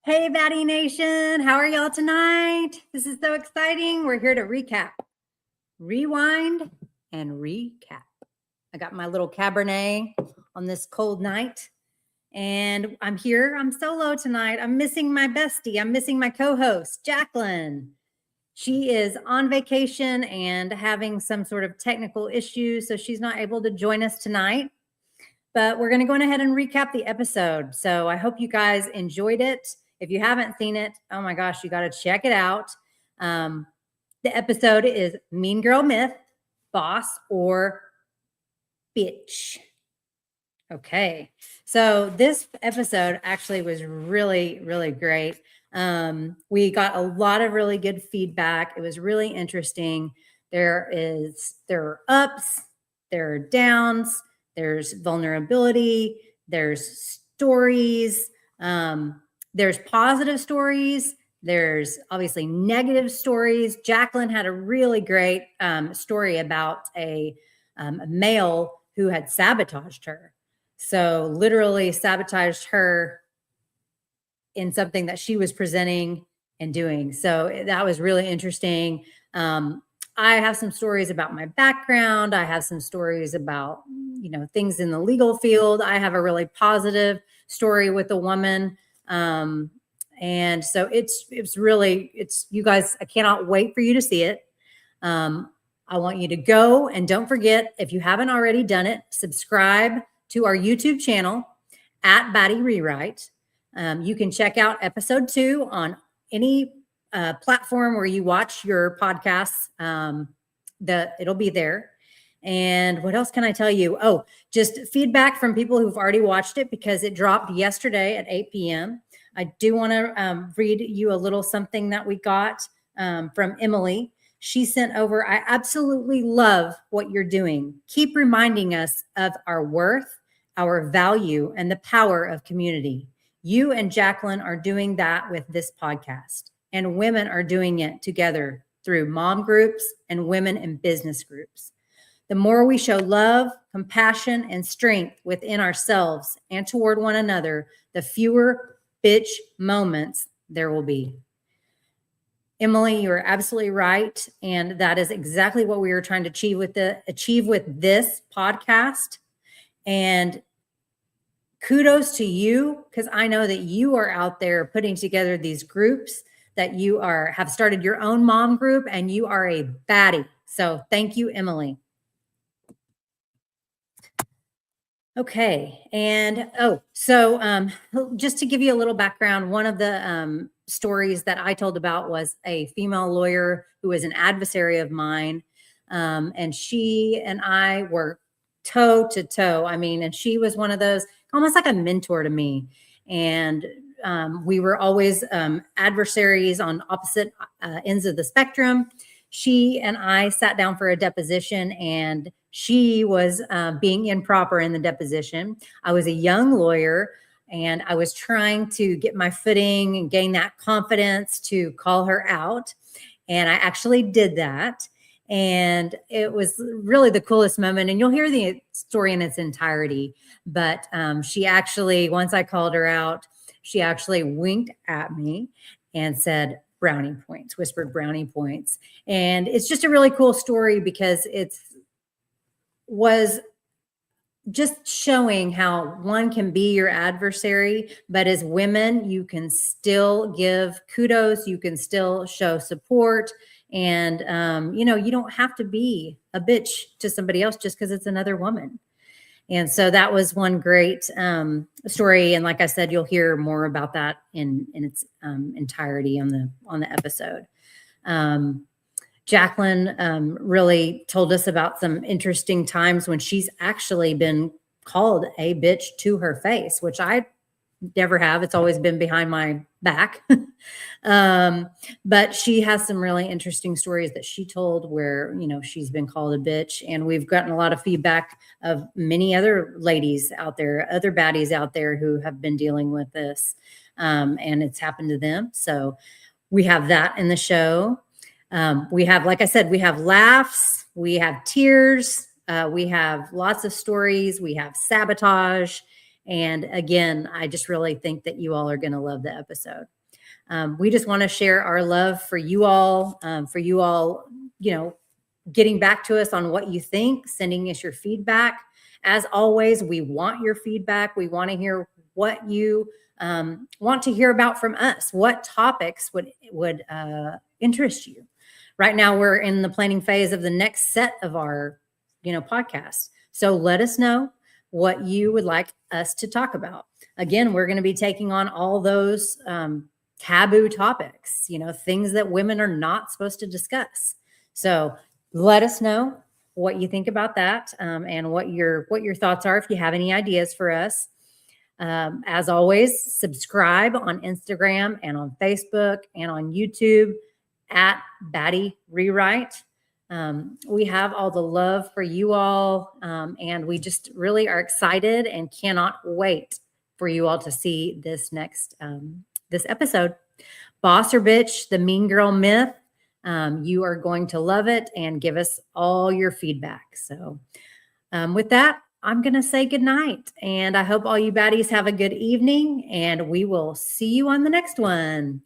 Hey, Baddie Nation. How are y'all tonight? This is so exciting. We're here to recap, rewind, and recap. I got my little Cabernet on this cold night, and I'm here. I'm solo tonight. I'm missing my bestie. I'm missing my co-host, Jacqueline. She is on vacation and having some sort of technical issues, so she's not able to join us tonight. But we're going to go ahead and recap the episode. So I hope you guys enjoyed it. If you haven't seen it, oh my gosh, you got to check it out. The episode is Mean Girl Myth, Boss, or Bitch. Okay. So this episode actually was really, really great. We got a lot of really good feedback. It was really interesting. There are ups, there are downs, there's vulnerability, there's stories, there's positive stories, there's obviously negative stories. Jacqueline had a really great story about a male who had sabotaged her. So literally sabotaged her in something that she was presenting and doing. So that was really interesting. I have some stories about my background. I have some stories about, things in the legal field. I have a really positive story with a woman. And so it's you guys, I cannot wait for you to see it. I want you to go, and don't forget, if you haven't already done it, subscribe to our YouTube channel at Baddie Rewrite. You can check out episode 2 on any platform where you watch your podcasts. It'll be there. And what else can I tell you? Oh, just feedback from people who've already watched it, because it dropped yesterday at 8 p.m. I do want to read you a little something that we got from Emily. She sent over, I absolutely love what you're doing. Keep reminding us of our worth, our value, and the power of community. You and Jacqueline are doing that with this podcast, and women are doing it together through mom groups and women in business groups. The more we show love, compassion, and strength within ourselves and toward one another, the fewer bitch moments there will be. Emily, you are absolutely right. And that is exactly what we were trying to achieve with this podcast. And kudos to you, because I know that you are out there putting together these groups, that you have started your own mom group, and you are a baddie. So thank you, Emily. Okay. And so just to give you a little background, one of the stories that I told about was a female lawyer who was an adversary of mine. And she and I were toe to toe. I mean, and she was one of those, almost like a mentor to me. And we were always adversaries on opposite ends of the spectrum. She and I sat down for a deposition, and she was being improper in the deposition. I was a young lawyer, and I was trying to get my footing and gain that confidence to call her out. And I actually did that. And it was really the coolest moment. And you'll hear the story in its entirety. But she actually, once I called her out, she actually winked at me and said, brownie points, whispered brownie points. And it's just a really cool story, because was just showing how one can be your adversary, but as women, you can still give kudos, you can still show support. And, you don't have to be a bitch to somebody else just because it's another woman. And so that was one great story. And like I said, you'll hear more about that in its entirety on the episode. Jacqueline really told us about some interesting times when she's actually been called a bitch to her face, which I never have. It's always been behind my back. But she has some really interesting stories that she told where, she's been called a bitch. And we've gotten a lot of feedback of many other ladies out there, other baddies out there who have been dealing with this. And it's happened to them. So we have that in the show. We have, like I said, we have laughs, we have tears, we have lots of stories, we have sabotage, And again, I just really think that you all are going to love the episode. We just want to share our love for you all, getting back to us on what you think, sending us your feedback. As always, we want your feedback. We want to hear what you want to hear about from us. What topics would interest you? Right now, we're in the planning phase of the next set of our, podcasts. So let us know what you would like us to talk about. Again, we're going to be taking on all those taboo topics, things that women are not supposed to discuss. So let us know what you think about that, and what your thoughts are if you have any ideas for us. As always, subscribe on Instagram and on Facebook and on YouTube at Baddie Rewrite. We have all the love for you all, and we just really are excited and cannot wait for you all to see this next this episode. Boss or bitch, the mean girl myth. You are going to love it, and give us all your feedback. So with that, I'm going to say goodnight, and I hope all you baddies have a good evening, and we will see you on the next one.